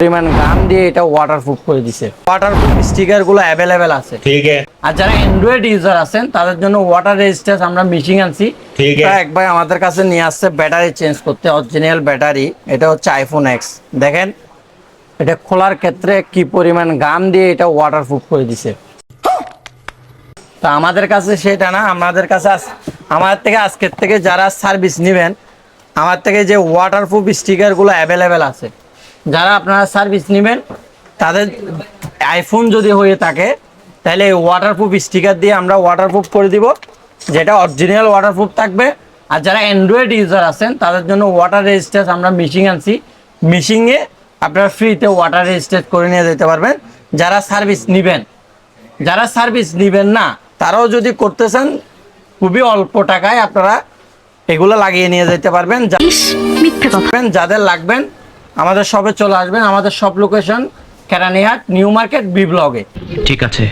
পরিমাণ গাম দিয়ে এটা ওয়াটারপ্রুফ করে দিছে। ওয়াটারপ্রুফ স্টিকার গুলো অ্যাভেলেবেল আছে। ठीक है আর যারা অ্যান্ড্রয়েড ইউজার আছেন তাদের জন্য ওয়াটার রেজিস্ট্যান্স আমরা মেশিন আনছি। ঠিক আছে। এক ভাই আমাদের কাছে নিয়ে আসছে ব্যাটারি চেঞ্জ করতে, অরিজিনাল ব্যাটারি। এটা হচ্ছে আইফোন এক্স। দেখেন এটা খোলার ক্ষেত্রে কি পরিমাণ গাম দিয়ে এটা ওয়াটারপ্রুফ করে দিছে। তো আমাদের কাছে সেটা না, আমাদের কাছে আমাদের থেকে আজকের থেকে যারা সার্ভিস নেবেন আমার থেকে যে ওয়াটারপ্রুফ স্টিকারগুলো অ্যাভেলেবেল আছে, যারা আপনারা সার্ভিস নেবেন তাদের আইফোন যদি হয়ে থাকে তাহলে এই ওয়াটারপ্রুফ স্টিকার দিয়ে আমরা ওয়াটারপ্রুফ করে দিব, যেটা অরিজিনাল ওয়াটারপ্রুফ থাকবে। আর যারা অ্যান্ড্রয়েড ইউজার আছেন তাদের জন্য ওয়াটার রেজিস্ট্যান্স আমরা মেশিন আনছি। মেশিনে আপনারা ফ্রিতে ওয়াটার রেজিস্ট্যান্স করে নিয়ে যেতে পারবেন। যারা সার্ভিস নেবেন না তারাও যদি করতে চান খুবই অল্প টাকায় আপনারা এগুলো লাগিয়ে নিয়ে যেতে পারবেন। যাদের লাগবেন আমাদের শপে চলে আসবেন। আমাদের shop location Keranihat new market B ব্লগে। ঠিক আছে।